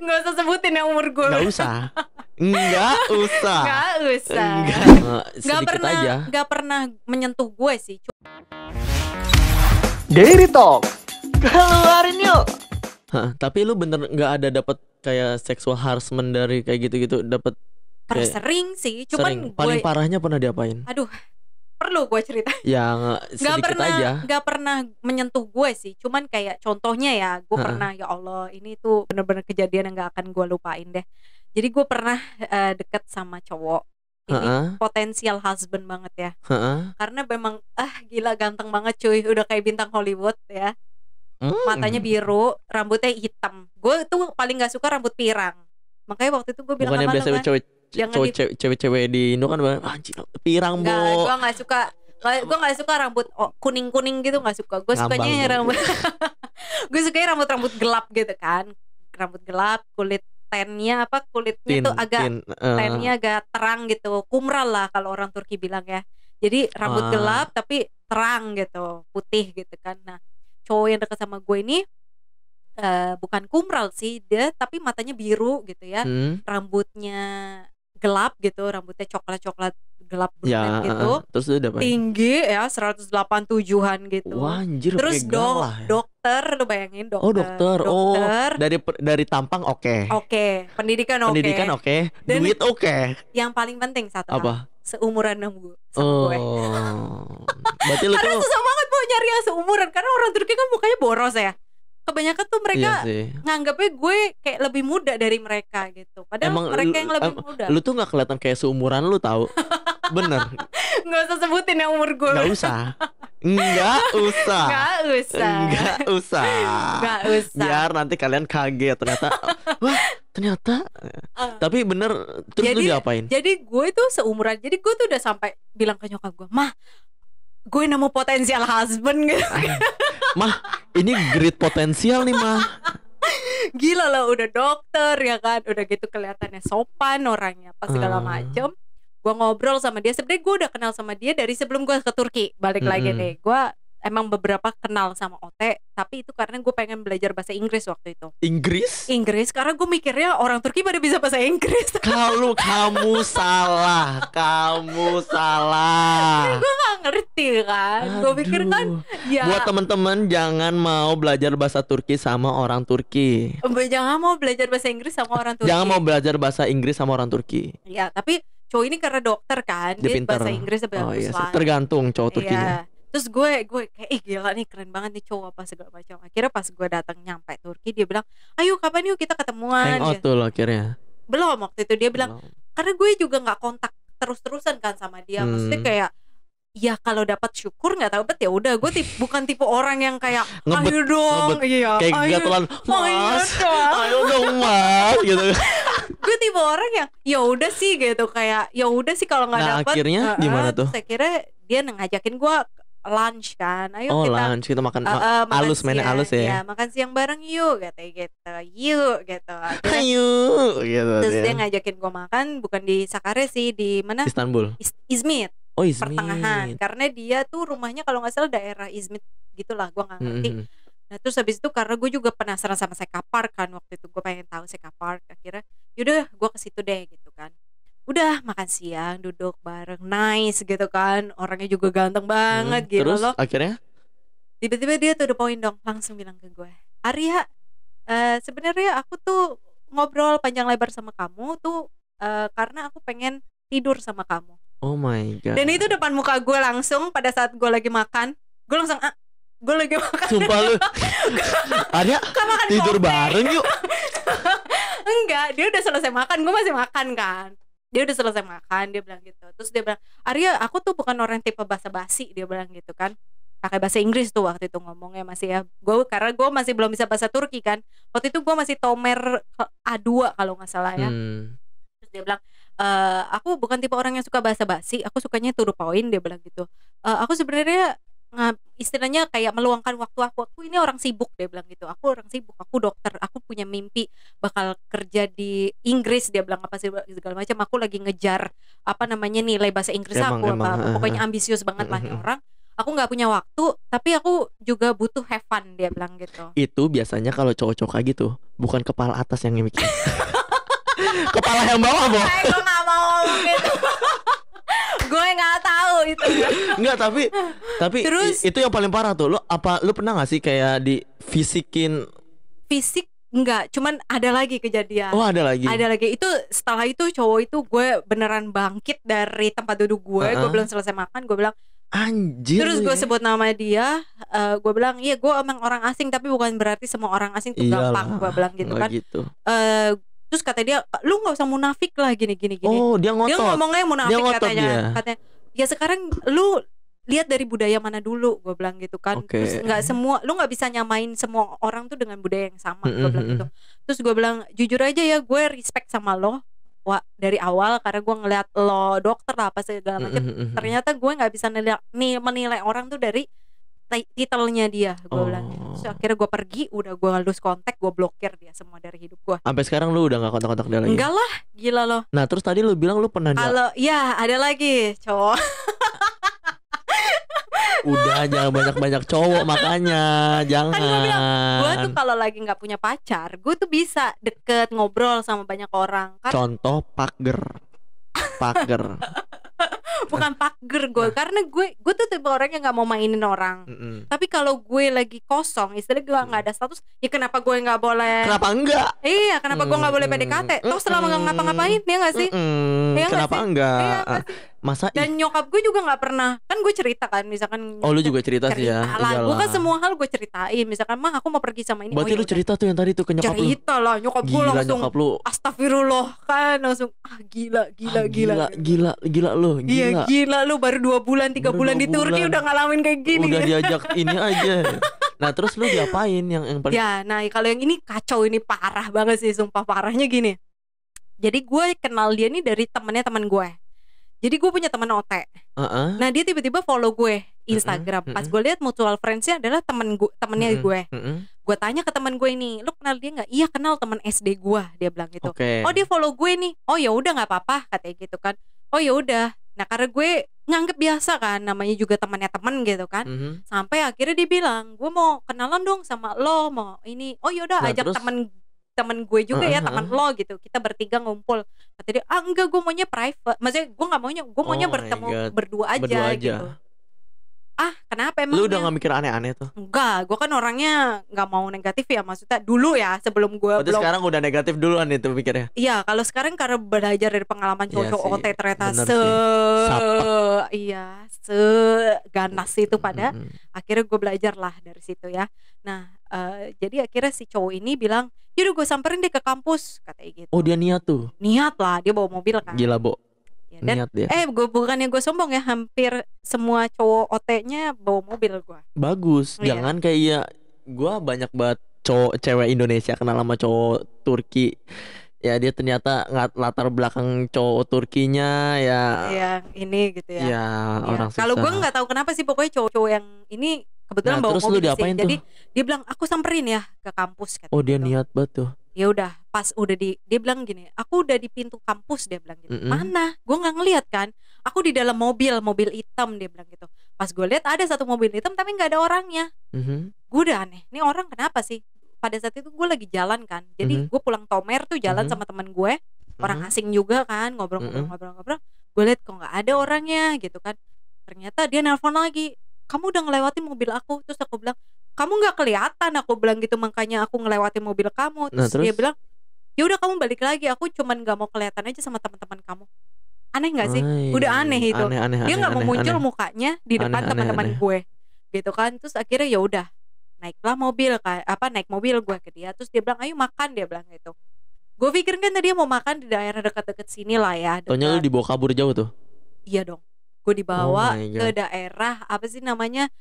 Nggak usah sebutin ya umur gue. Nggak usah. Nggak usah. Nggak usah. Nggak, Nggak sedikit pernah, aja. nggak pernah menyentuh gue sih. Daily Talk. Keluarin yuk. Hah, tapi lu bener nggak ada dapat kayak sexual harassment dari kayak gitu-gitu, dapat Pernah kayak sering sih, sering. cuman Paling gue, parahnya pernah diapain? aduh, perlu gue cerita. Yang sedikit aja. Nggak pernah menyentuh gue sih, cuman kayak contohnya ya, gue Heeh. pernah, ya Allah, ini tuh bener-bener kejadian yang nggak akan gue lupain deh. Jadi gue pernah deket sama cowok. Ini Heeh. potensial husband banget ya, Heeh. karena memang gila ganteng banget cuy, udah kayak bintang Hollywood ya. Matanya biru, rambutnya hitam. Gue tuh paling nggak suka rambut pirang. Makanya waktu itu gue bilang Bukannya sama biasa lo kan, jangan cewek-cewek di Indo kan anjing pirang Enggak, bo. gue nggak suka. Gue nggak suka rambut kuning gitu, nggak suka. Gue Ngambang sukanya dong. rambut gue sukanya rambut gelap gitu kan, rambut gelap, kulit tennya kulitnya tuh agak tennya agak terang gitu, kumral lah kalau orang Turki bilang ya. Jadi rambut gelap tapi terang gitu, putih gitu kan. Nah, cowok yang dekat sama gue ini bukan kumral sih dia, tapi matanya biru gitu ya. Rambutnya gelap gitu, rambutnya coklat gelap brunette gitu. Terus udah apa? Tinggi ya, 187-an gitu. Wah, anjir, terus kayak galah ya. dokter, lu bayangin dokter. Oh, dokter. Oh, dari tampang oke. Oke, pendidikan oke. Pendidikan oke, Dan duit oke. Yang paling penting satu Apa? hal, seumuran sama gue. Berarti lu Karena tuh susah banget mau nyari yang seumuran, karena orang Turki kan mukanya boros ya. Kebanyakan tuh mereka nganggapnya gue kayak lebih muda dari mereka gitu. Padahal emang mereka yang lebih muda. Lu tuh gak kelihatan kayak seumuran lu tahu. Bener. Nggak usah sebutin ya umur gue. Nggak usah. Nggak usah. Biar nanti kalian kaget ternyata. Wah, ternyata. Tapi bener. Terus lu diapain? Jadi gue tuh seumuran. Jadi gue tuh udah sampai bilang ke nyokap gue, "Mah, gue nemu potensial husband gitu." Mah, ini great potensial nih mah. Gila lah, udah dokter ya kan, udah gitu kelihatannya sopan orangnya, pas segala macem. Gue ngobrol sama dia, sebenarnya gue udah kenal sama dia dari sebelum gue ke Turki. Balik lagi nih, gue emang beberapa kenal sama Ote, tapi itu karena gue pengen belajar bahasa Inggris waktu itu. Inggris, karena gue mikirnya orang Turki pada bisa bahasa Inggris. Kalau kamu salah. Gue gak ngerti kan. Gue pikir kan ya, buat teman-teman jangan mau belajar bahasa Turki sama orang Turki. Jangan mau belajar bahasa Inggris sama orang Turki. Jangan mau belajar bahasa Inggris sama orang Turki. Ya, tapi cowok ini karena dokter kan, dia bahasa Inggris bagus lah. Tergantung cowok Turkinya. Terus gue kayak gila nih, keren banget nih cowok apa segala macam. Akhirnya pas gue datang nyampe Turki, dia bilang, "Ayo kapan yuk kita ketemuan." Hangout tuh akhirnya. Belum, waktu itu dia bilang, karena gue juga nggak kontak terus-terusan kan sama dia. Maksudnya kayak, ya kalau dapat syukur, nggak dapat ya udah. Gue bukan tipe orang yang kayak ayo dong, iya, kayak gatelan, "Mas, ayo dong mas," gitu. Gue tipe orang yang ya udah sih gitu, kayak ya udah sih kalau nggak dapat. Nah, akhirnya gimana tuh? Saya kira dia ngajakin gue lunch kan, ayo kita makan halus, mainnya halus ya. Makan siang bareng yuk, katanya gitu, Ayo gitu. Terus dia ngajakin gue makan, bukan di Sakarya sih, di mana? Istanbul. Izmit. Oh, Izmit. Pertengahan, karena dia tuh rumahnya kalau nggak salah daerah Izmit gitulah, gue nggak ngerti. Nah terus habis itu karena gue juga penasaran sama Seka Park kan, waktu itu gue pengen tahu Seka Park. Akhirnya yaudah gue ke situ deh gitu kan. Udah makan siang, duduk bareng, nice gitu kan, orangnya juga ganteng banget gitu. Terus loh. Akhirnya tiba-tiba dia to the point dong, langsung bilang ke gue, "Arya, sebenarnya aku tuh ngobrol panjang lebar sama kamu tuh karena aku pengen tidur sama kamu." Oh my god. Dan itu depan muka gue langsung pada saat gue lagi makan. Gue langsung gue lagi makan. Sumpah lu. Arya, tidur bareng yuk. Enggak, dia udah selesai makan, gue masih makan kan. Dia udah selesai makan, dia bilang gitu. Terus dia bilang, "Arya, aku tuh bukan orang tipe basa-basi," dia bilang gitu kan. Pakai bahasa Inggris tuh waktu itu ngomongnya masih ya. Karena gue masih belum bisa bahasa Turki kan. Waktu itu gue masih Tomer A2 kalau nggak salah ya. Terus dia bilang, "Aku bukan tipe orang yang suka basa-basi, aku sukanya to the point," dia bilang gitu. "Aku sebenarnya istilahnya kayak meluangkan waktu aku ini orang sibuk," dia bilang gitu. "Aku orang sibuk, aku dokter, aku punya mimpi bakal kerja di Inggris," dia bilang, apa sih segala macam. "Aku lagi ngejar nilai bahasa Inggris aku." Pokoknya ambisius banget lah nih orang. aku nggak punya waktu, tapi aku juga butuh have fun, dia bilang gitu. Itu biasanya kalau cowok-cowok kayak gitu, bukan kepala atas yang mikir. Kepala yang bawah, Bo. Gue nggak mau ngomong gitu. Gue nggak tahu itu. Enggak, tapi Terus? itu yang paling parah tuh. Lu pernah gak sih kayak di fisikin? Fisik enggak, cuman ada lagi kejadian. Oh, ada lagi. Ada lagi. Itu setelah itu cowok itu gue beneran bangkit dari tempat duduk gue. Gue belum selesai makan, gue bilang Anjir. terus gue sebut nama dia, gue bilang iya gue emang orang asing, tapi bukan berarti semua orang asing tuh gampang. Gue bilang gitu kan. Gitu. Terus kata dia, lu nggak usah munafik lah gini. Oh, dia ngotot. Dia ngomongnya munafik, Dia ngotot katanya. Ya sekarang lu lihat dari budaya mana dulu, gue bilang gitu kan. Terus nggak semua, lu nggak bisa nyamain semua orang tuh dengan budaya yang sama, gue bilang gitu. Terus gue bilang jujur aja ya, gue respect sama lo. Wah, dari awal karena gue ngeliat lo dokter lah apa segala macam. Ternyata gue nggak bisa menilai orang tuh dari titelnya dia, gue bilang. Terus akhirnya gue pergi, udah gue lose kontak, gue blokir dia semua dari hidup gue. Sampai sekarang lu udah gak kontak-kontak dia lagi? Enggak lah, gila lo. Nah terus tadi lu bilang lu pernah kalau ya ada lagi cowok. Udah jangan banyak-banyak cowok makanya. Jangan. Kan gue bilang, gue tuh kalau lagi nggak punya pacar, gue tuh bisa deket ngobrol sama banyak orang kan. Contoh pager. Bukan pager gue, karena gue tuh tipe orang yang nggak mau mainin orang. Tapi kalau gue lagi kosong, istilahnya gue nggak ada status, ya kenapa gue nggak boleh? Kenapa enggak? Iya, kenapa gue nggak boleh PDKT? Toh selama nggak ngapa-ngapain, ya nggak sih? Ya Kenapa sih? enggak? Iya, Masa dan nyokap gue juga nggak pernah, kan gue cerita kan, misalkan. Oh lu juga cerita sih ya? Lah, gue kan semua hal gue ceritain, misalkan mah aku mau pergi sama ini. Berarti lu cerita tuh yang tadi tuh ke nyokap lu? Cerita lah, nyokap gue langsung nyokap lu. Astagfirullah kan, langsung gila lu. Iya gila lu, baru 2 bulan 3 bulan di Turki udah ngalamin kayak gini. Udah diajak ini aja. Nah terus lu diapain yang paling? Ya nah kalau yang ini kacau, ini parah banget sih, sumpah parahnya gini. Jadi gue kenal dia nih dari temennya teman gue. Jadi gue punya teman OT. Nah dia tiba-tiba follow gue Instagram. Pas gue lihat mutual friends-nya adalah temennya gue. Gue tanya ke teman gue ini, lu kenal dia nggak? Iya kenal, teman SD gue, dia bilang gitu. Oh dia follow gue nih. Oh ya udah nggak apa-apa, katanya gitu kan. Oh ya udah. Nah karena gue nganggep biasa kan, namanya juga temannya temen gitu kan. Sampai akhirnya dia bilang, gue mau kenalan dong sama lo, mau ini. Oh ya udah, ajak temen gue juga ya, teman lo gitu, kita bertiga ngumpul. Kata dia, enggak, gue maunya private, maksudnya gue nggak maunya, gue maunya bertemu berdua aja gitu. Kenapa emang? Lu udah gak mikir aneh-aneh tuh? Enggak, gue kan orangnya nggak mau negatif ya, maksudnya dulu ya, sebelum gue belum. Sekarang udah negatif duluan itu mikirnya? Iya, kalau sekarang karena belajar dari pengalaman cowok OT ternyata seganas itu pada akhirnya gue belajar lah dari situ ya. Nah jadi akhirnya si cowok ini bilang, yaudah gue samperin deh ke kampus, katanya gitu. Oh dia niat tuh? Niat lah, dia bawa mobil kan. Gila Bo. Dan bukannya gue sombong ya, hampir semua cowok OT-nya bawa mobil gue. Bagus, jangan kayak gue banyak banget cowok cewek Indonesia kenal sama cowok Turki. Ya dia ternyata latar belakang cowok Turkinya ya. Iya ini gitu ya. Ya orang susah. Kalau gue nggak tahu kenapa sih, pokoknya cowok-cowok yang ini kebetulan bawa mobil sih. Jadi dia bilang aku samperin ya ke kampus. Oh dia niat banget tuh. Ya udah, pas udah dia bilang gini, aku udah di pintu kampus, dia bilang gitu. Mana? Gue nggak ngeliat kan. Aku di dalam mobil hitam, dia bilang gitu. Pas gue lihat ada satu mobil hitam tapi nggak ada orangnya. Gue udah aneh. Ini orang kenapa sih? Pada saat itu gue lagi jalan kan. Jadi gue pulang Tomer tuh jalan sama teman gue, orang asing juga kan, ngobrol-ngobrol. Gue lihat kok nggak ada orangnya gitu kan. Ternyata dia nelpon lagi. Kamu udah ngelewatin mobil aku. Terus aku bilang, kamu nggak kelihatan, aku bilang gitu, makanya aku ngelewatin mobil kamu. Terus dia bilang, ya udah kamu balik lagi, aku cuman nggak mau kelihatan aja sama teman-teman kamu. Aneh nggak sih? Udah aneh itu. Dia nggak mau muncul mukanya di depan teman-teman gue, gitu kan. Terus akhirnya ya udah, naiklah mobil, naik mobil gue ke dia. Terus dia bilang, ayo makan, dia bilang gitu. Gue pikir kan tadi mau makan di daerah dekat-dekat sini lah ya. Taunya lu dibawa kabur jauh tuh? Iya dong. Gue dibawa ke daerah apa sih namanya?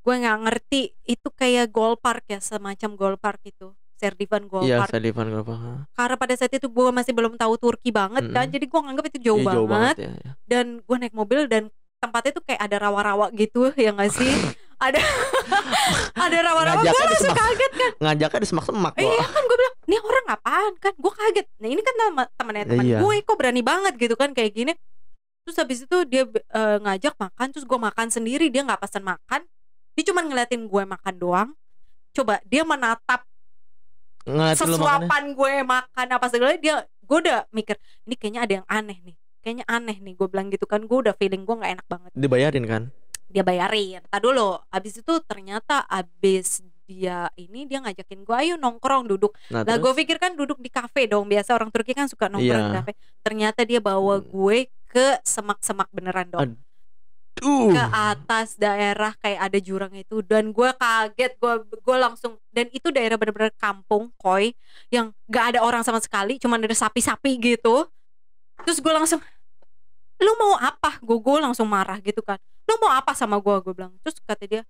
Gue nggak ngerti, itu kayak Gold Park ya, semacam Gold Park itu, Serdivan Gold Park. Iya, Serdivan Gold Park. Karena pada saat itu gue masih belum tahu Turki banget kan, jadi gue nganggap itu jauh banget. Ya. Dan gue naik mobil dan tempatnya tuh kayak ada rawa-rawa gitu, ya nggak sih? ada rawa-rawa, gue langsung kaget kan. Ngajaknya di semak-semak. Iya kan, gue bilang, ini orang apaan kan? Gue kaget. Nah ini kan temannya teman gue, kok berani banget gitu kan kayak gini. Terus habis itu dia ngajak makan, terus gue makan sendiri, dia nggak pesan makan, dia cuma ngeliatin gue makan doang. Coba dia menatap Ngeliatin lu makannya. sesuapan gue makan apa segala, gue udah mikir ini kayaknya ada yang aneh nih, kayaknya aneh nih, gue bilang gitu kan. Gue udah feeling gue nggak enak banget. Dibayarin kan? Dia bayarin, tak dulu. Abis itu ternyata abis dia ngajakin gue, ayo nongkrong duduk. Nah, Lah terus gue pikir kan duduk di kafe dong, biasa orang Turki kan suka nongkrong Iya. di kafe. Ternyata dia bawa gue ke semak-semak beneran dong, Aduh. ke atas daerah kayak ada jurang itu. Dan gue kaget, gue langsung, dan itu daerah bener-bener kampung koi yang gak ada orang sama sekali, cuman ada sapi-sapi gitu. Terus gue langsung, lu mau apa? Gue langsung marah gitu kan, lu mau apa sama gue bilang. Terus kata dia,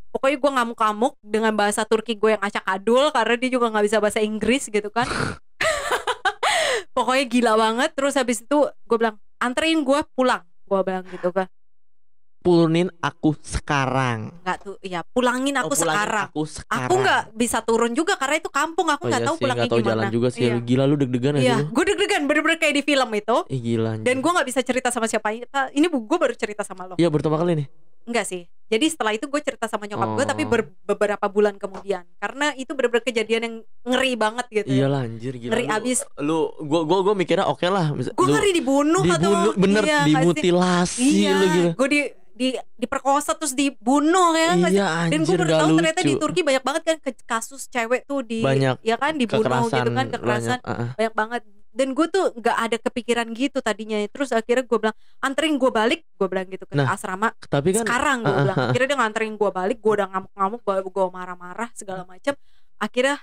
pokoknya gue ngamuk-ngamuk dengan bahasa Turki gue yang acak adul, karena dia juga gak bisa bahasa Inggris gitu kan. Pokoknya gila banget. Terus habis itu gue bilang, anterin gue pulang, gue bilang gitu kan. Purunin aku sekarang. Nggak tuh, ya pulangin aku Pulangin sekarang. Aku sekarang. Aku nggak bisa turun juga karena itu kampung, aku nggak iya tahu sih, pulangnya nggak tahu gimana. jalan juga sih. Iya. Lu gila, lu deg-degan aja Iya, lu. gue deg-degan bener-bener kayak di film itu. Gila anjing. Dan gue nggak bisa cerita sama siapa. Ini gue baru cerita sama lo. Iya, pertama kali nih. Enggak sih. Jadi setelah itu gue cerita sama nyokap gue, tapi Oh. beberapa bulan kemudian, karena itu bener-bener kejadian yang ngeri banget gitu. Iyalah anjir, gila. Ngeri lu, abis. Gua mikirnya oke lah. Gue ngeri dibunuh atau bener, iya, nggak sih? dimutilasi Iya, lu gila. gue diperkosa terus dibunuh ya nggak sih? Iya Dan gue anjir, baru gak tahu lucu. ternyata di Turki banyak banget kan kasus cewek tuh Banyak ya kan dibunuh gitu kan, kekerasan banyak, banyak banget. Dan gue tuh nggak ada kepikiran gitu tadinya. Terus akhirnya gue bilang, anterin gue balik, gue bilang gitu ke Nah, asrama. Tapi kan Sekarang gue bilang, akhirnya dia nganterin gue balik. Gue udah ngamuk-ngamuk, gue marah-marah segala macam. Akhirnya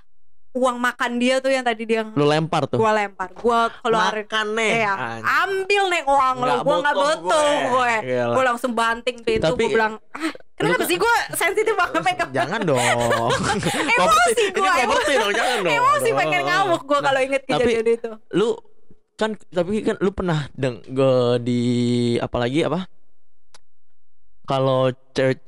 uang makan dia tuh yang tadi dia lu lempar tuh. gue lempar, gue keluarin. Makan nih. Ya, ambil nih uang lo, gue nggak butuh gue. Gila. Gue langsung banting pintu, Tapi, gue bilang, kenapa sih gue sensitif banget pegang. Jangan dong. Emosi Ini gue, properti dong, jangan dong. emosi pengen ngamuk gue Nah, kalau inget tapi kejadian itu. Lu kan, tapi kan lu pernah di apalagi apa? Kalau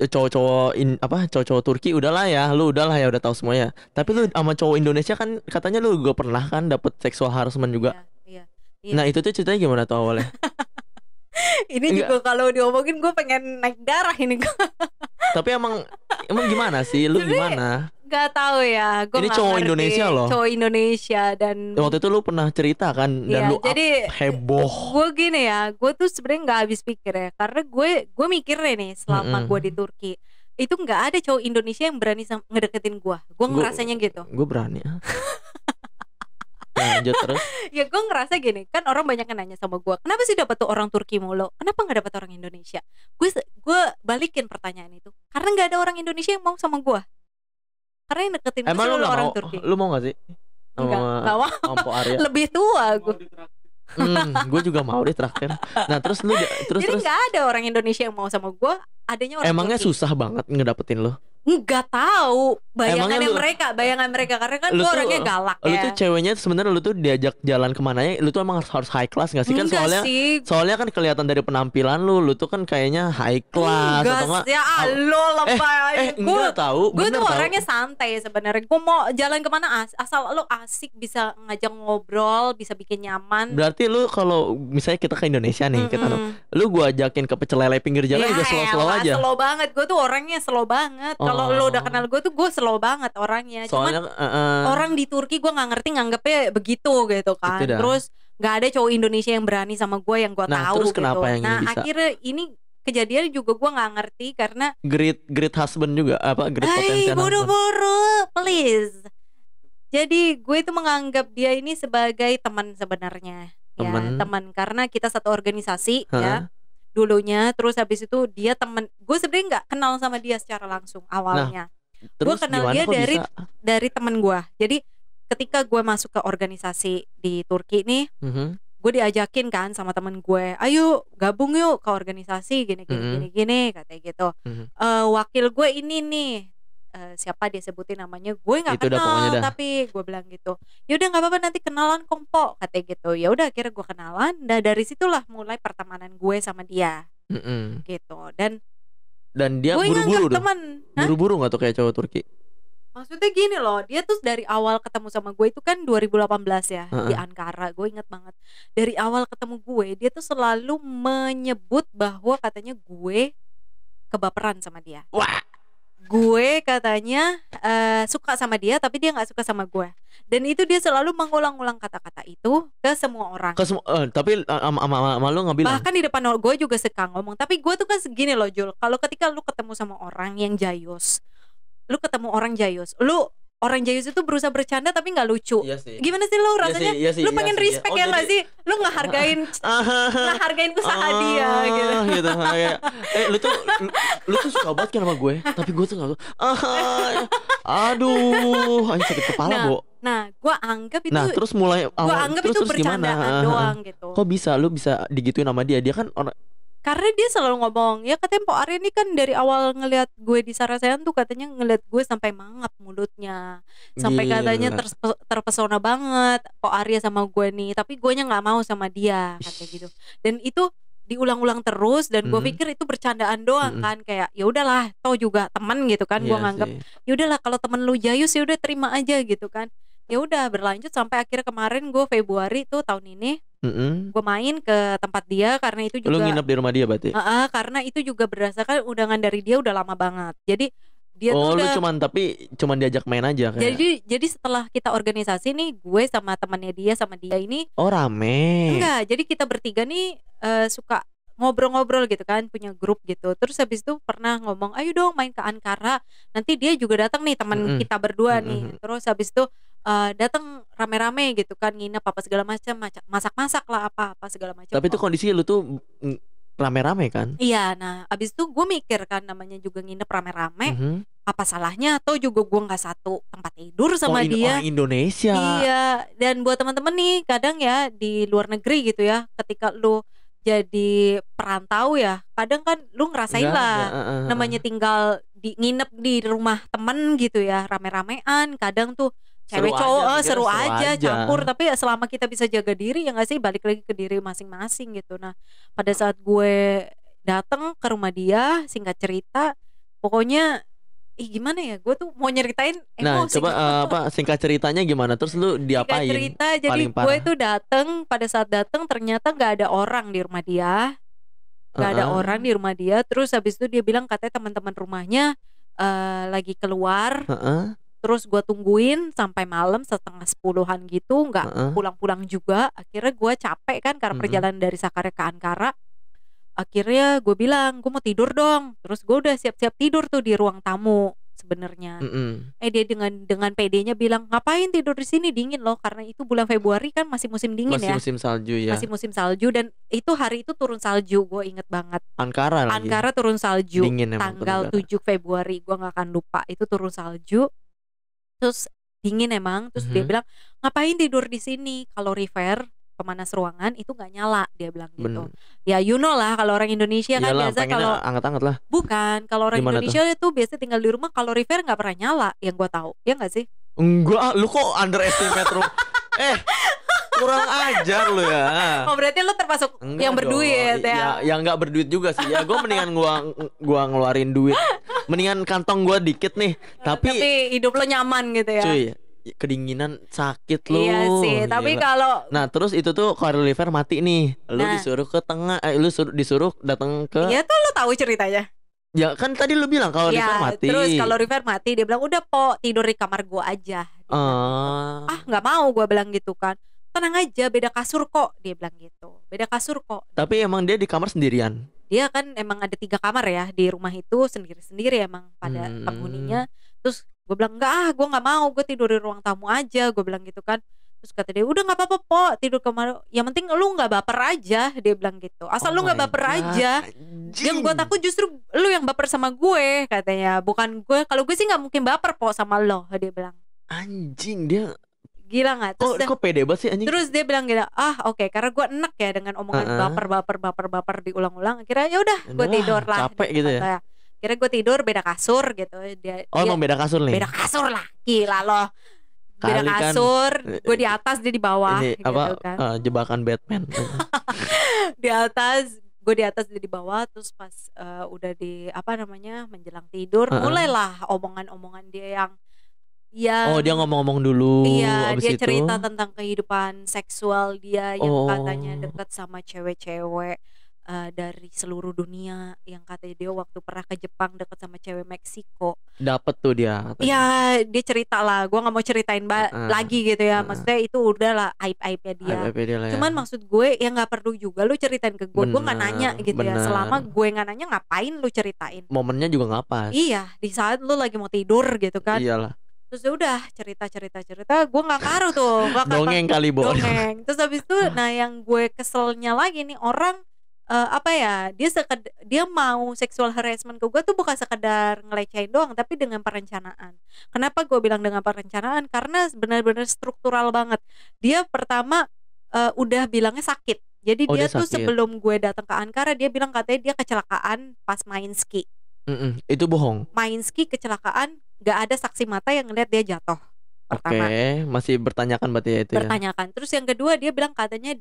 cowok-cowok Turki udahlah ya, lu udahlah ya, udah tahu semuanya. Tapi lu sama cowok Indonesia kan katanya lu juga pernah kan dapet seksual harassment juga. Iya. Nah, itu tuh ceritanya gimana tuh awalnya? Ini juga kalau diomongin gue pengen naik darah ini. Tapi emang gimana sih? Lu gimana? Gak tahu ya, gue Ini cowok Indonesia loh. Cowok Indonesia dan Waktu itu lu pernah cerita kan, dan Iya, lu jadi heboh. gue gini ya, gue tuh sebenarnya nggak habis pikir ya, karena gue mikirnya nih selama gue di Turki itu nggak ada cowok Indonesia yang berani ngedeketin gue ngerasanya gitu. Gue berani. Lanjut terus. Ya gue ngerasa gini, kan orang banyak yang nanya sama gue, kenapa sih dapat tuh orang Turki mulu, kenapa nggak dapat orang Indonesia? Gue balikin pertanyaan itu, karena nggak ada orang Indonesia yang mau sama gue, karena yang deketin gue Emang lu selalu gak orang mau? Turki. Lu mau gak sih? Enggak mau. Ampo Arya. Lebih tua gue. Gue juga mau ditraktir. Nah terus lu Jadi nggak ada orang Indonesia yang mau sama gue, adanya orang emangnya Turki. susah banget ngedapetin lu? Nggak tahu bayangan Emangnya bayangan mereka karena kan lu gue tuh- orangnya galak Lu ya. tuh ceweknya sebenarnya lu tuh diajak jalan kemana ya, lu tuh emang harus high class gak sih? Kan Enggak soalnya sih. soalnya kan kelihatan dari penampilan lu tuh kan kayaknya high class atau enggak? Ya lo lebay. Enggak tahu. Gue Bener tuh tahu. orangnya santai sebenarnya. Gue mau jalan kemana asal lo asik, bisa ngajak ngobrol, bisa bikin nyaman. Berarti lu kalau misalnya kita ke Indonesia nih, kita lu gua ajakin ke pecel lele pinggir jalan juga slow-slow elah, aja. slow banget. Gue tuh orangnya slow banget. Kalau lo udah kenal gue tuh gue slow banget orangnya. Soalnya Cuman orang di Turki gue nggak ngerti nganggepnya begitu gitu kan. Itu dah. Terus nggak ada cowok Indonesia yang berani sama gue yang gue Nah, tahu terus gitu. kenapa yang ini Nah bisa? akhirnya ini kejadian juga gue nggak ngerti karena great husband juga apa great hai potential husband. buru-buru please. Jadi gue itu menganggap dia ini sebagai teman sebenarnya. Teman. Ya teman, karena kita satu organisasi Hah? ya dulunya. Terus habis itu dia teman. Gue sebenarnya nggak kenal sama dia secara langsung awalnya. Terus kenal gimana dia kok dari- bisa? Dari teman gue. Jadi ketika gue masuk ke organisasi di Turki nih, Mhm. gue diajakin kan sama temen gue, ayo gabung yuk ke organisasi gini gini katanya gitu. Mhm. Wakil gue ini nih, siapa dia sebutin namanya, gue nggak Itu dah pokoknya kenal dah. tapi gue bilang gitu, yaudah nggak apa-apa nanti kenalan kompo katanya gitu. Ya udah akhirnya gue kenalan, dan dari situlah mulai pertemanan gue sama dia Mhm. gitu. Dan Dan dia gue buru-buru nganggap tuh. teman. Hah? Buru-buru nggak tuh kayak cowok Turki? Maksudnya gini loh, dia tuh dari awal ketemu sama gue itu kan 2018 ya di Heeh. Ankara, gue inget banget. Dari awal ketemu gue, dia tuh selalu menyebut bahwa katanya gue kebaperan sama dia. Wah, Gue katanya suka sama dia tapi dia nggak suka sama gue. Dan itu dia selalu mengulang-ulang kata-kata itu ke semua orang. tapi sama lu nggak bilang. Bahkan di depan gue juga suka ngomong. Tapi gue tuh kan segini loh Jul, kalau ketika lu ketemu sama orang yang jayus, lu ketemu orang jayus, lu orang jayus itu berusaha bercanda tapi nggak lucu. Iya sih. Gimana sih lu rasanya? Iya sih, Lu iya pengen sih, iya. respect Oh, ya nggak jadi- sih? Lu ngehargain usaha dia gitu. Gitu kayak lu tuh suka banget kan sama gue, tapi gue tuh nggak. Aduh, anjing sakit kepala, Bo. Nah, gue anggap itu Nah, terus mulai gue anggap itu bercandaan doang gitu. Kok lu bisa digituin sama dia? Dia kan orang. Karena dia selalu ngomong, ya katanya Pak Arya ini kan dari awal ngelihat gue di Sarasehan tuh katanya ngelihat gue sampai mangap mulutnya, sampai katanya Gila. terpesona banget Pak Arya sama gue nih, tapi guenya nggak mau sama dia katanya gitu. Dan itu diulang-ulang terus dan gue pikir itu bercandaan doang kan, kayak ya udahlah, toh juga teman gitu kan, gue Iya nganggap sih. ya udahlah kalau temen lu jayus ya udah terima aja gitu kan. Ya udah berlanjut sampai akhirnya kemarin gue Februari tuh tahun ini gue main ke tempat dia karena itu Lu juga nginep di rumah dia berarti? karena itu juga berdasarkan undangan dari dia udah lama banget. Jadi dia Oh, tuh lu udah cuman diajak main aja kayak. jadi setelah kita organisasi nih, gue sama temannya dia sama dia ini Oh, rame. enggak. Jadi kita bertiga nih suka ngobrol-ngobrol gitu kan, punya grup gitu. Terus habis itu pernah ngomong, "Ayo dong main ke Ankara." Nanti dia juga datang nih, teman kita berdua nih. Terus habis itu datang rame-rame gitu kan, nginep apa segala macam, masak-masak lah apa segala macam. Tapi itu kondisi lu tuh rame-rame kan? Iya, nah abis itu gue mikir kan, namanya juga nginep rame-rame, apa salahnya? Atau juga gue nggak satu tempat tidur sama dia. Orang Indonesia. Iya, dan buat teman-teman nih, kadang ya di luar negeri gitu ya, ketika lu jadi perantau ya, kadang kan lu ngerasain Nggak lah ada, namanya tinggal nginep di rumah temen gitu ya, rame-ramean. Kadang tuh Seru cewek aja, cowok pikirnya seru seru aja aja. campur, tapi ya selama kita bisa jaga diri ya nggak sih, balik lagi ke diri masing-masing gitu. Nah, pada saat gue datang ke rumah dia, singkat cerita, pokoknya gimana ya, gue tuh mau nyeritain Nah, emosi coba gitu. singkat ceritanya gimana? Terus lu Singkat diapain? cerita, jadi paling gue parah? tuh datang, pada saat datang ternyata nggak ada orang di rumah dia, nggak ada Heeh. orang di rumah dia. Terus habis itu dia bilang katanya teman-teman rumahnya lagi keluar. Heeh. Terus gue tungguin sampai malam setengah 10-an gitu, nggak Heeh. pulang-pulang juga. Akhirnya gue capek kan karena perjalanan dari Sakarya ke Ankara. Akhirnya gue bilang gue mau tidur dong. Terus gue udah siap-siap tidur tuh di ruang tamu sebenarnya. Dia dengan PD-nya bilang, ngapain tidur di sini, dingin loh, karena itu bulan Februari kan masih musim dingin Masih ya. musim salju ya. Masih musim salju, dan itu hari itu turun salju, gue inget banget. Ankara lagi. Ankara turun salju. Dingin emang tuh Tanggal negara. 7 Februari, gue gak akan lupa, itu turun salju. Terus dingin emang. Terus dia bilang, ngapain tidur di sini, kalorifer pemanas ruangan itu nggak nyala, dia bilang gitu. Ya you know lah, kalau orang Indonesia kan Iyalah, biasa kalau anget-anget lah. bukan, kalau orang Gimana Indonesia itu biasa tinggal di rumah kalorifer nggak pernah nyala, yang gue tahu, ya nggak sih? Enggak, lu kok underestimate kurang ajar lu ya. Oh, berarti lu termasuk Enggak yang berduit dong. ya? Ya nggak berduit juga sih. Ya gue mendingan gua ngeluarin duit. Mendingan kantong gua dikit nih. Tapi hidup lo nyaman gitu ya? cuy, kedinginan sakit lu. Iya sih, tapi Gila. kalau Nah, terus itu tuh kalorifer mati nih. Lu Nah. disuruh ke tengah, disuruh datang ke. ya tuh lo tahu ceritanya. Ya kan tadi lu bilang kalorifer Ya, mati. terus kalorifer mati, dia bilang udah po tidur di kamar gua aja. Dia bilang gitu. Nggak mau, gua bilang gitu kan. Tenang aja, beda kasur kok, dia bilang gitu. Beda kasur kok. Tapi emang dia di kamar sendirian. Dia kan emang ada 3 kamar ya di rumah itu, sendiri-sendiri emang pada penghuninya. Terus gue bilang enggak, gue nggak mau, gue tidur di ruang tamu aja, gue bilang gitu kan. Terus kata dia, udah nggak apa-apa po, tidur kamar, yang penting lu nggak baper aja, dia bilang gitu. Asal lu nggak baper aja. Yang gue takut justru lu yang baper sama gue, katanya. Bukan gue, kalau gue sih nggak mungkin baper po sama lo, dia bilang. Anjing, dia Gila nggak? kok pede banget sih anjing. Terus dia bilang gitu, oke, karena gue enak ya dengan omongan baper diulang-ulang. Akhirnya ya udah, gue tidur lah. Capek gitu ya. Akhirnya gue tidur beda kasur gitu. Emang beda kasur nih. Beda kasur lah, gila loh. Beda Kali kan, kasur, gue di atas, dia di bawah. Ini gitu apa kan. jebakan Batman. Di atas, gue di atas, dia di bawah. Terus pas udah di menjelang tidur, mulailah omongan-omongan dia yang Oh, dia yang ngomong-ngomong dulu iya abis dia itu. cerita tentang kehidupan seksual dia yang katanya Oh, deket sama cewek-cewek dari seluruh dunia, yang katanya dia waktu pernah ke Jepang deket sama cewek Meksiko. dapet tuh dia Ya katanya. dia cerita lah, gue nggak mau ceritain Heeh, lagi gitu ya, heeh. maksudnya itu udah lah aib-aibnya dia. APP dia lah ya. Cuman maksud gue ya nggak perlu juga lu ceritain ke gue nggak Bener, nanya gitu ya. Selama bener. gue nggak nanya ngapain lu ceritain? Momennya juga nggak pas. Iya, di saat lu lagi mau tidur gitu kan. Iyalah. Terus ya udah cerita, gue nggak ngaruh tuh, gue kata Dongeng kali, Bo. dongeng. Terus habis itu, nah yang gue keselnya lagi nih orang apa ya, dia mau sexual harassment ke gue tuh bukan sekedar ngelecehin doang, tapi dengan perencanaan. Kenapa gue bilang dengan perencanaan? Karena benar-benar struktural banget. Dia pertama udah bilangnya sakit. Jadi Oh, dia dia tuh sakit. sebelum gue datang ke Ankara dia bilang katanya dia kecelakaan pas main ski. Itu bohong. Main ski kecelakaan, gak ada saksi mata yang ngeliat dia jatuh. Oke, Pertama masih bertanyakan berarti ya itu ya. bertanyakan. Terus yang kedua dia bilang katanya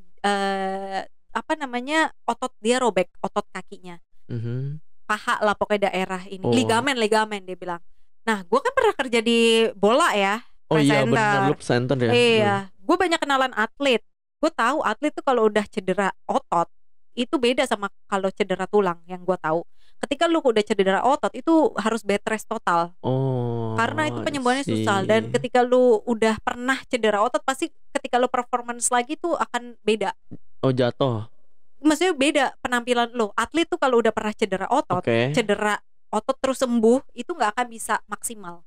apa namanya, otot dia robek, otot kakinya, Mhm. paha lah pokoknya daerah ini, Oh. ligamen dia bilang. Nah gue kan pernah kerja di bola ya, Oh iya bener, presenter. lu presenter ya. Iya, gue banyak kenalan atlet. Gue tahu atlet tuh kalau udah cedera otot itu beda sama kalau cedera tulang. Yang gue tahu, ketika lu udah cedera otot itu harus bed rest total. Oh, Karena itu I penyembuhannya susah, dan see. ketika lu udah pernah cedera otot pasti ketika lu performance lagi tuh akan beda. Oh, jatuh. Maksudnya beda penampilan lu. Atlet tuh kalau udah pernah cedera Oke. terus sembuh itu nggak akan bisa maksimal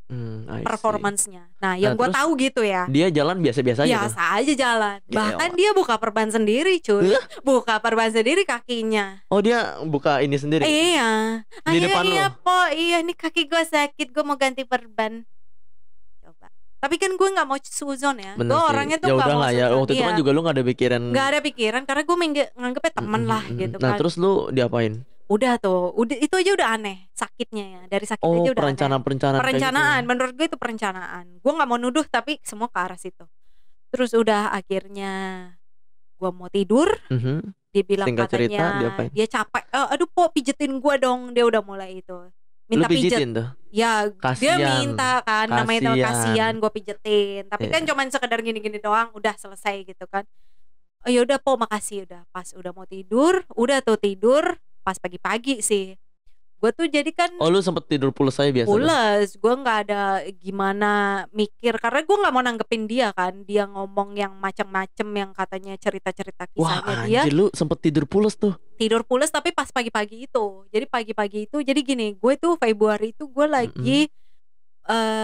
I see. performance-nya. Nah, yang Nah, gue terus tahu gitu ya. Dia jalan biasa-biasa aja tuh. Biasa aja jalan. Ya Bahkan elah. dia buka perban sendiri, cuy. Hah? Buka perban sendiri kakinya. Oh, dia buka ini sendiri. Iya. Di depan Iya, lu? Po. Iya, nih kaki gue sakit, gue mau ganti perban. Coba. Tapi kan gue nggak mau suzon ya. Bener Gue sih. orangnya tuh Ya nggak udah mau lah ya. suzon. Waktu itu kan Iya. juga lu gak ada pikiran. Nggak ada pikiran karena gue nganggepnya temen lah gitu Nah, kan. terus lu diapain? Udah tuh, itu aja udah aneh sakitnya ya. Dari sakit Oh, aja udah aneh. perencanaan kayak gitu. Perencanaan, menurut gue itu perencanaan. Gue nggak mau nuduh tapi semua ke arah situ. Terus udah akhirnya gue mau tidur, Mhm. dia bilang Singkat cerita, katanya diapain? dia capek. Aduh Po, pijetin gue dong. Dia udah mulai itu Lu minta pijet. pijitin tuh. Ya dia Kasian. minta kan, namanya Kasian. kasihan gue pijetin. Tapi kan Iya. cuman sekedar gini-gini doang, udah selesai gitu kan. Oh ya udah Po, makasih. Udah pas udah mau tidur, udah tuh tidur pas pagi-pagi sih. Gue tuh jadi kan Oh, lu sempet tidur pules aja biasa tuh. pules, gue nggak ada gimana mikir karena gue nggak mau nanggepin dia kan. Dia ngomong yang macem-macem, yang katanya cerita-cerita Wah, kisahnya dia. anjir, lu sempet tidur pules tuh. Tidur pules tapi pas pagi-pagi itu. Jadi pagi-pagi itu, jadi gini, gue tuh Februari itu gue lagi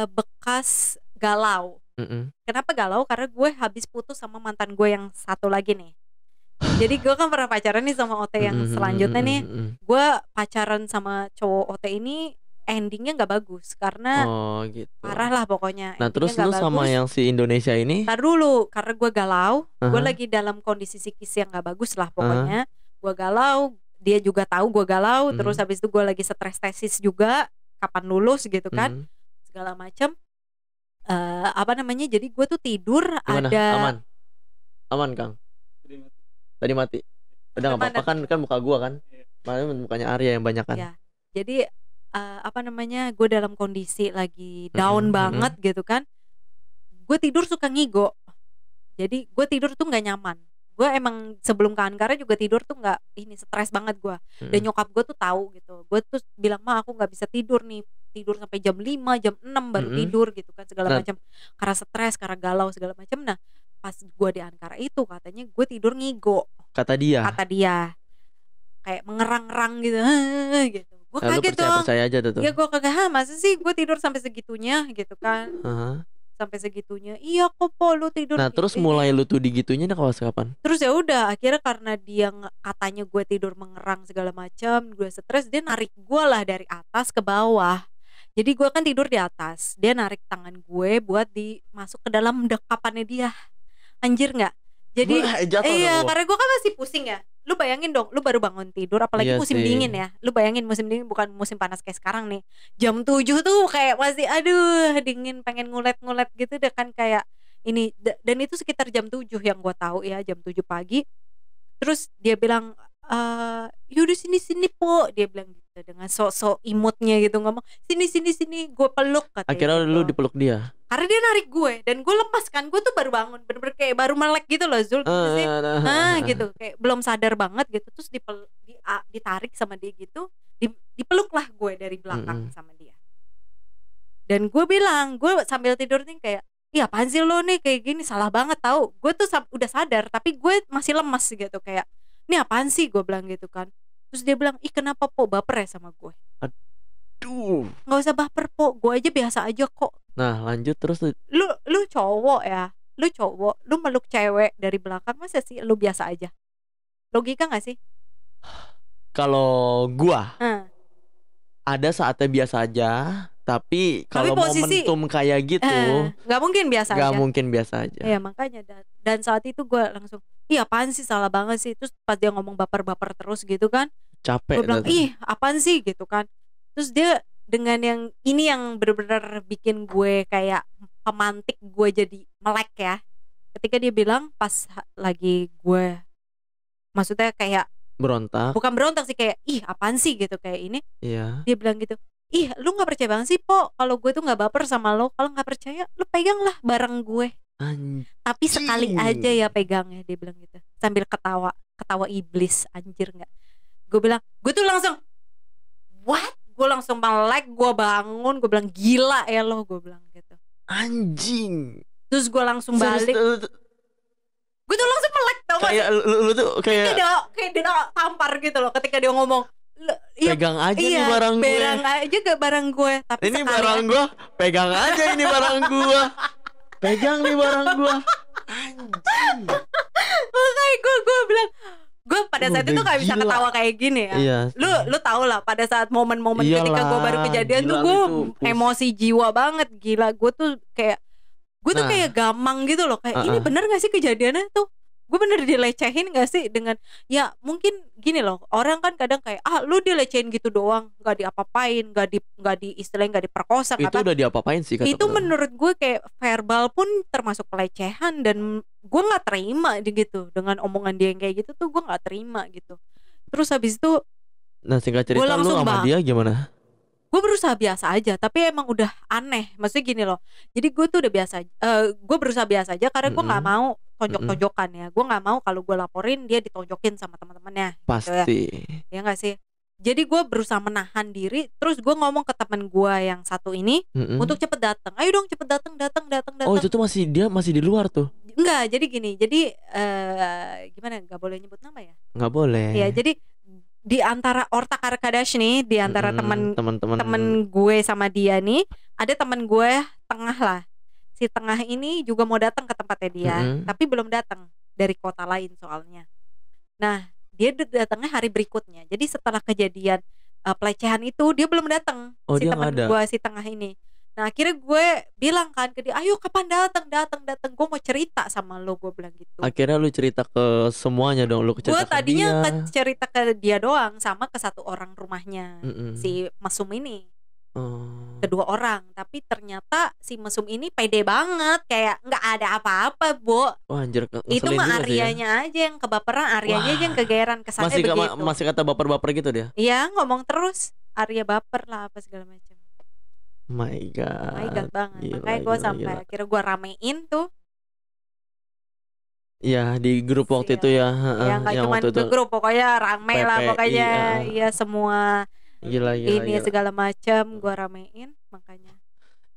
bekas galau. Mm-mm. Kenapa galau? Karena gue habis putus sama mantan gue yang satu lagi nih. Jadi gue kan pernah pacaran nih sama OT yang selanjutnya nih. Gue pacaran sama cowok OT ini endingnya nggak bagus karena Oh, gitu. parah lah pokoknya. Nah, terus Endingnya lu nggak sama bagus. yang si Indonesia ini? Ntar dulu, karena gue galau, gue Aha. lagi dalam kondisi psikis yang nggak bagus lah pokoknya. Gue galau, dia juga tahu gue galau. Terus habis itu gue lagi stres tesis juga, kapan lulus gitu kan, segala macam. Apa namanya? Jadi gue tuh tidur. Gimana? Ada Aman, Kang. Tadi mati. Udah nggak apa-apa kan muka gua kan. Malah mukanya Arya yang banyak kan. Ya. Jadi apa namanya? Gue dalam kondisi lagi down banget gitu kan. Gue tidur suka ngigo. Jadi gue tidur tuh nggak nyaman. Gue emang sebelum ke Ankara juga tidur tuh nggak stres banget gue. Dan nyokap gue tuh tahu gitu. Gue tuh bilang, "Ma, aku nggak bisa tidur nih. Tidur sampai jam 5, jam 6 baru tidur gitu kan, segala macam. Karena stres, karena galau segala macam." Nah, pas gue di Ankara itu katanya gue tidur ngigo. Kata dia. Kayak mengerang-erang gitu. Gitu. Gue Lu kaget dong. percaya aja tuh. Ya gue kaget, masa sih gue tidur sampai segitunya gitu kan. Sampai segitunya. Iya kok Po, lu tidur. Nah, terus mulai lu tuh digitunya kapan? Terus ya udah, akhirnya karena dia katanya gue tidur mengerang segala macam, gue stres, dia narik gue lah dari atas ke bawah. Jadi gue kan tidur di atas, dia narik tangan gue buat masuk ke dalam dekapannya dia. Anjir nggak? Jadi iya, karena gue kan masih pusing ya. Lu bayangin dong, lu baru bangun tidur, apalagi Iya musim sih. dingin ya. Lu bayangin musim dingin, bukan musim panas kayak sekarang nih. Jam 7 tuh kayak masih aduh dingin, pengen ngulet-ngulet gitu deh kan, kayak ini. Dan itu sekitar jam 7 yang gue tahu ya, jam 7 pagi. Terus dia bilang, yaudah sini Po, dia bilang gitu. gitu dengan sok-sok imutnya gitu ngomong sini gue peluk katanya Akhirnya gitu. lu dipeluk dia. Karena dia narik gue dan gue lepas kan, gue tuh baru bangun bener-bener kayak baru melek gitu loh Zul gitu sih. Gitu kayak belum sadar banget gitu, terus ditarik sama dia gitu, dipeluk lah gue dari belakang sama dia. Dan gue bilang, gue sambil tidur nih kayak, iya apaan sih lo nih kayak gini, salah banget tahu. Gue tuh udah sadar tapi gue masih lemas gitu kayak, ini apaan sih gue bilang gitu kan. Terus dia bilang, ih kenapa Po baper ya sama gue? Aduh. Nggak usah baper Po, gue aja biasa aja kok. Nah lanjut terus. Lu cowok ya, lu cowok, lu meluk cewek dari belakang masa sih lu biasa aja? Logika nggak sih? Kalau gua ada saatnya biasa aja, tapi kalau posisi, momentum kayak gitu nggak mungkin biasa nggak aja. mungkin biasa aja. Ya makanya dan saat itu gue langsung, ih apaan sih, salah banget sih. Terus pas dia ngomong baper-baper terus gitu kan, Capek. gue bilang, ih apaan sih gitu kan. Terus dia dengan yang ini yang benar-benar bikin gue kayak pemantik gue jadi melek ya. Ketika dia bilang pas lagi gue, maksudnya kayak berontak. bukan berontak sih, kayak ih apaan sih gitu kayak ini. Iya. Dia bilang gitu, ih lu nggak percaya banget sih Po kalau gue tuh nggak baper sama lo. Kalau nggak percaya lu pegang lah barang gue. Tapi sekali aja ya pegangnya, dia bilang gitu sambil ketawa iblis anjir nggak. Gue bilang, gue tuh langsung what? Gue langsung melek, gue bangun, gue bilang gila ya lo, gue bilang gitu. Anjing. Terus gue langsung balik. Gue tuh langsung melek tau gak? Kayak lu tuh kayak dia tampar gitu loh ketika dia ngomong. Pegang aja nih barang gue. Pegang aja gak barang gue. Tapi ini barang gue, pegang aja ini barang gue. Pegang nih barang gue. Anjing. Makanya gue bilang, gue pada saat itu gak bisa ketawa kayak gini ya. Iya. Lu tau lah pada saat momen-momen ketika gue baru kejadian tuh gue emosi jiwa banget, gila. Gue tuh kayak gamang gitu loh, kayak ini bener gak sih kejadiannya tuh? Gue bener dilecehin gak sih dengan, ya mungkin gini loh, orang kan kadang kayak lu dilecehin gitu doang, gak diapa-apain, gak di istilahnya gak diperkosa. Itu udah diapa-apain sih kata itu menurut gue kayak verbal pun termasuk pelecehan, dan gue gak terima gitu dengan omongan dia yang kayak gitu tuh, gue gak terima gitu. Terus habis itu, nah singkat cerita lu sama dia gimana? Gue berusaha biasa aja, tapi emang udah aneh. Maksudnya gini loh, jadi gue tuh udah biasa, gue berusaha biasa aja karena gue nggak mau tonjok-tonjokan ya. Gue nggak mau kalau gue laporin dia ditonjokin sama teman-temannya. Pasti. Gitu ya nggak sih. Jadi gue berusaha menahan diri. Terus gue ngomong ke teman gue yang satu ini untuk cepet datang. Ayo dong cepet datang. Oh itu tuh dia masih di luar tuh? Enggak, jadi gini. Jadi gimana? Gak boleh nyebut nama ya? Nggak boleh. Ya jadi di antara Orta Karkadash nih, di antara temen gue sama dia nih, ada temen gue tengah lah. Si tengah ini juga mau datang ke tempatnya dia, tapi belum datang, dari kota lain soalnya. Nah, dia datangnya hari berikutnya. Jadi setelah kejadian pelecehan itu dia belum datang. Si temen gue si tengah ini. Nah akhirnya gue bilang kan ke dia, ayo kapan datang, gue mau cerita sama lo, gue bilang gitu. Akhirnya lu cerita ke semuanya dong, lu cerita gue tadinya cerita ke dia doang, sama ke satu orang rumahnya, si mesum ini, kedua orang. Tapi ternyata si mesum ini pede banget, kayak nggak ada apa-apa, Bo. Wah anjir, itu mah Aryanya aja yang kebaperan, Aryanya aja yang kegeeran, kesannya begitu. Masih kata baper-baper gitu dia? Iya, ngomong terus Arya baper lah apa segala macam. My God banget. Makanya gue sampai akhirnya gue ramein tuh. Ya di grup waktu itu ya. Ya gak cuma di grup, pokoknya rame PPI, lah pokoknya. Iya semua gila, ini segala macam gue ramein. Makanya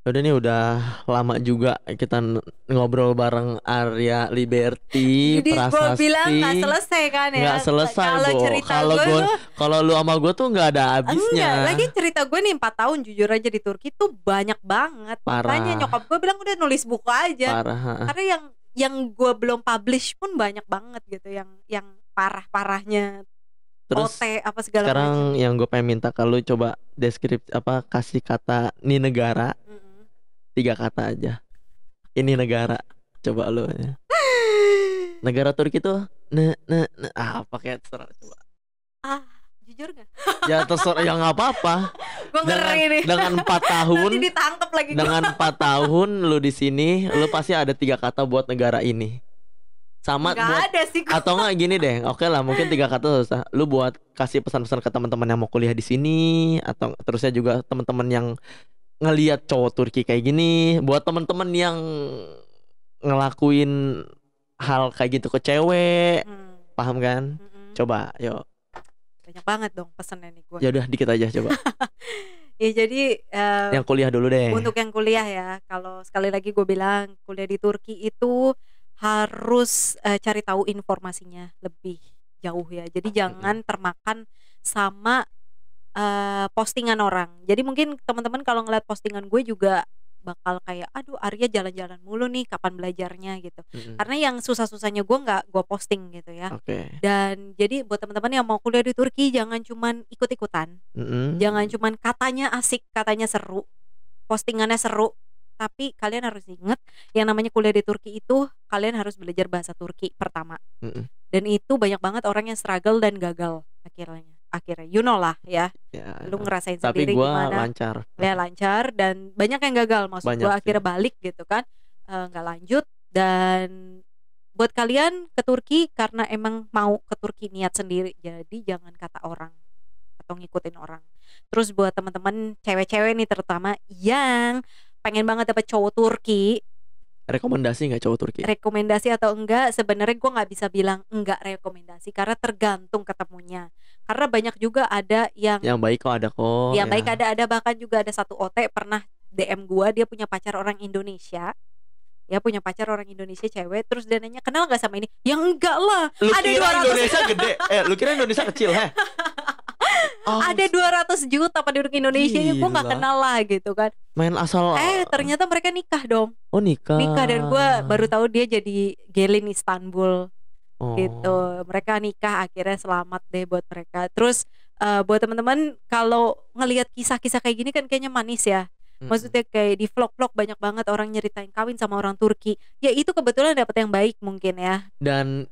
udah nih, udah lama juga kita ngobrol bareng Arya Liberty. Jadi gue bilang gak selesai kan ya. Gak selesai kalau lu sama gue tuh gak ada habisnya. Enggak, lagi cerita gue nih 4 tahun jujur aja di Turki tuh banyak banget. Makanya nyokap gue bilang udah nulis buku aja. Karena yang gue belum publish pun banyak banget gitu, yang parah-parahnya. Terus OT apa segala sekarang macam. Yang gue pengen minta ke lu coba kasih kata nih negara. 3 kata aja. Ini negara. Coba lu ya. Negara Turki tuh apa kayak terserah coba. Jujur gak? Ya terserah, ya gak apa-apa. Gue ngeri nih. Dengan 4 tahun nanti ditangkep lagi. Dengan 4 tahun lu di sini, lu pasti ada 3 kata buat negara ini. Sama Nggak buat ada sih gua. atau enggak gini deh. Oke lah, mungkin 3 kata susah. Lu buat kasih pesan-pesan ke teman-teman yang mau kuliah di sini, atau terusnya juga teman-teman yang ngelihat cowok Turki kayak gini, buat teman-teman yang ngelakuin hal kayak gitu ke cewek, Hmm, paham kan? mm-mm. Coba, yuk. Banyak banget dong pesannya nih gue. Ya udah dikit aja coba. Ya jadi Yang kuliah dulu deh. untuk yang kuliah ya, kalau sekali lagi gue bilang kuliah di Turki itu harus cari tahu informasinya lebih jauh ya. Jadi jangan termakan sama postingan orang. Jadi mungkin teman-teman kalau ngeliat postingan gue juga bakal kayak, aduh Arya jalan-jalan mulu nih, kapan belajarnya gitu. Mm-mm. Karena yang susah-susahnya gue nggak gue posting gitu ya. Oke. Dan jadi buat teman-teman yang mau kuliah di Turki, jangan cuman ikut-ikutan, Mm-mm. jangan cuman katanya asik, katanya seru, postingannya seru, tapi kalian harus ingat yang namanya kuliah di Turki itu kalian harus belajar bahasa Turki pertama. Mm-mm. Dan itu banyak banget orang yang struggle dan gagal akhirnya you know lah ya, Ya, lu ngerasain tapi sendiri gua gimana lancar. ya, lancar, dan banyak yang gagal, maksud Banyak gua sih. akhirnya balik gitu kan, nggak lanjut. Dan buat kalian ke Turki karena emang mau ke Turki niat sendiri, jadi jangan kata orang atau ngikutin orang. Terus buat teman-teman cewek-cewek nih terutama yang pengen banget dapet cowok Turki, Rekomendasi nggak cowok Turki? rekomendasi atau enggak, sebenarnya gue nggak bisa bilang enggak rekomendasi karena tergantung ketemunya. Karena banyak juga ada yang Yang baik kok ada kok. yang ya. baik, ada bahkan juga ada satu OT pernah DM gua, dia punya pacar orang Indonesia. Ya punya pacar orang Indonesia cewek, terus dia nanya kenal nggak sama ini? Ya enggak lah. Lu Ada kira 200 Indonesia gede? Lu kira Indonesia kecil, heh? Oh, ada 200 juta penduduk Indonesia, ya gue nggak Gila. kenal lah gitu kan. main asal. Ternyata mereka nikah dong. Oh, nikah. Nikah, dan gue baru tahu dia jadi gelin Istanbul Oh. gitu. Mereka nikah akhirnya, selamat deh buat mereka. Terus buat teman-teman kalau ngelihat kisah-kisah kayak gini kan kayaknya manis ya. Maksudnya kayak di vlog-vlog banyak banget orang nyeritain kawin sama orang Turki. Ya itu kebetulan dapet yang baik mungkin ya. Dan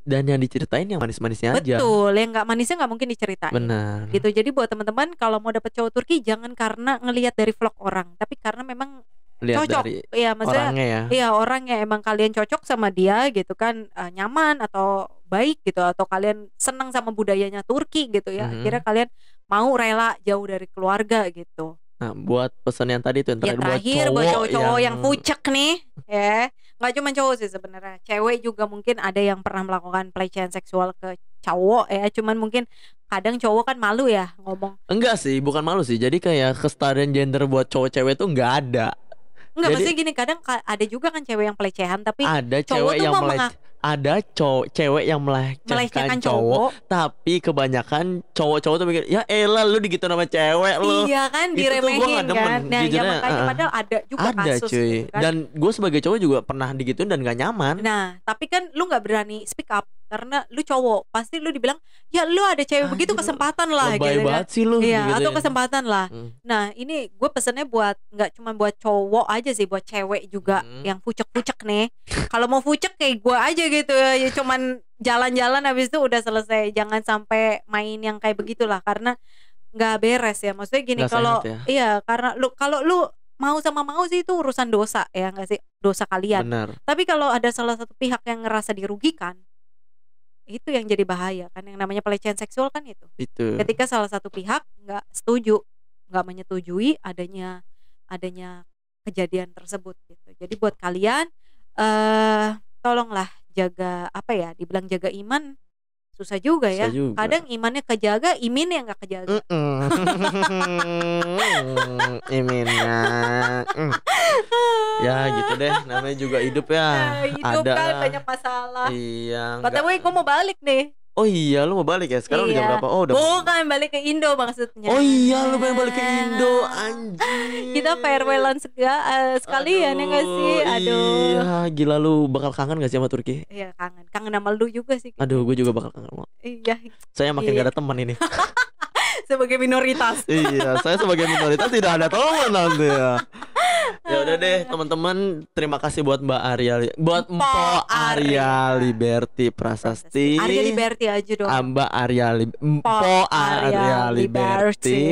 yang diceritain yang manis-manisnya aja. Betul, yang nggak manisnya nggak mungkin diceritain. Benar. Gitu. Jadi buat teman-teman kalau mau dapet cowok Turki jangan karena ngelihat dari vlog orang, tapi karena memang Lihat cocok. dari Iya, maksudnya orangnya ya. iya, orang yang emang kalian cocok sama dia gitu kan, nyaman atau baik gitu, atau kalian senang sama budayanya Turki gitu ya. Mhm. Akhirnya kalian mau rela jauh dari keluarga gitu. Nah, buat pesan yang tadi itu yang Ya terakhir, terakhir buat cowok-cowok yang fucek nih ya, nggak cuma cowok sih sebenarnya, cewek juga mungkin ada yang pernah melakukan pelecehan seksual ke cowok ya, cuman mungkin kadang cowok kan malu ya ngomong. Enggak sih, bukan malu sih. Jadi kayak kesetaraan gender buat cowok cewek tuh nggak ada. Enggak, Jadi- maksudnya gini, kadang ada juga kan cewek yang pelecehan, tapi Ada cowok cewek tuh yang mau ada cewek yang melecehkan melecehkan cowok, cowok. tapi kebanyakan cowok-cowok tuh mikir, ya elah lu digituin sama cewek lu. Iya kan, Itu tuh gua diremehin nggak demen, kan. Nah ya jujurnya, makanya padahal ada juga Ada kasus cuy. gitu kan. Dan gue sebagai cowok juga pernah digituin dan gak nyaman. Nah tapi kan lu nggak berani speak up karena lu cowok, pasti lu dibilang ya lu ada cewek begitu, Anjir, kesempatan lah Lebay gitu kan. banget sih lu. Iya, digituin. atau kesempatan lah. Hmm. Nah ini gue pesennya buat nggak cuma buat cowok aja sih, buat cewek juga yang fucek-fucek nih. Kalau mau fucek kayak gue aja gitu ya, cuman jalan-jalan habis itu udah selesai. Jangan sampai main yang kayak begitulah, karena nggak beres ya. Maksudnya gini, Nggak kalau sehat ya. iya, karena kalau lu mau sama mau sih itu urusan dosa ya nggak sih, dosa kalian. Benar. Tapi kalau ada salah satu pihak yang ngerasa dirugikan, itu yang jadi bahaya kan. Yang namanya pelecehan seksual kan itu. Itu. Ketika salah satu pihak nggak setuju, nggak menyetujui adanya kejadian tersebut gitu. Jadi buat kalian tolonglah jaga, apa ya, dibilang jaga iman susah juga ya. Susah juga. Kadang imannya kejaga, iminnya nggak kejaga. Iminnya. Ya gitu deh, namanya juga hidup ya. Hidup Ada kan lah. banyak masalah. Iya. BTW gue mau balik nih. Oh iya, lu mau balik ya? Sekarang udah jam Iya. berapa? Oh udah. Bukan balik ke Indo maksudnya. Oh iya, lu pengen balik ke Indo, anjing. Kita farewellan sekalian ya nggak sih? Aduh. Iya, gila lu bakal kangen gak sih sama Turki? Iya, kangen sama lu juga sih. Aduh, gue juga bakal kangen. Iya, Saya makin Iya. gak ada teman ini. sebagai minoritas. Iya, saya sebagai minoritas tidak ada teman nanti ya. Ya udah deh teman-teman, terima kasih buat Mbak Arya, buat Mpo Mpo Arya. Arya Liberty Prasasti. Arya Liberty aja dong. Mbak Arya Mpo Arya Liberty.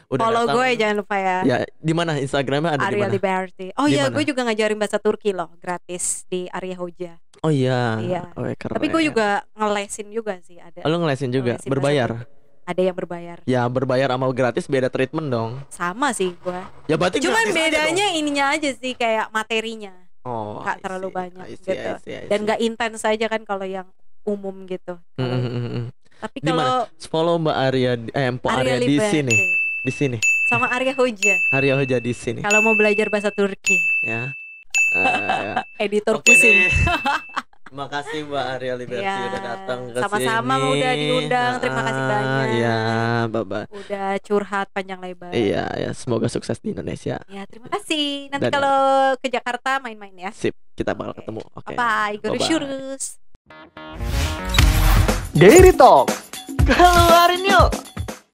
Udah Follow datang. gue jangan lupa ya. Ya, di mana Instagramnya ada di Arya mana? Liberty. Oh Di iya, mana? gue juga ngajarin bahasa Turki loh, gratis di Arya Hoja. Oh iya. Iya. Oh, keren. Tapi gue juga ngelesin juga sih ada. Oh, lu ngelesin juga, Ngelesin bahasa berbayar? Turki. Ada yang berbayar. Ya berbayar sama gratis beda treatment dong. Sama sih gue. Ya berarti Cuman gratis aja bedanya dong. ininya aja sih kayak materinya. Oh, Nggak I terlalu see, banyak I see, gitu. I see, I Dan see. nggak intens aja kan kalau yang umum gitu. Tapi Di mana? kalau Follow Mbak Arya, Mpo Arya di Liberty sini. Di sini. sama Arya Hoja Arya Hoja di sini. kalau mau belajar bahasa Turki. Ya. Editor Oke pusing. deh. Makasih Mbak Arya Liberty Ya, udah datang ke sama-sama sini. udah diundang. Terima kasih banyak. Iya, bye-bye. Udah curhat panjang lebar. Iya, ya semoga sukses di Indonesia. Ya, terima kasih. Nanti Dadah. kalau ke Jakarta main-main ya. Sip, kita bakal Oke. ketemu. Oke. Bye-bye. Bye-bye. Gurus-gurus. Daily Talk. Keluarin yuk.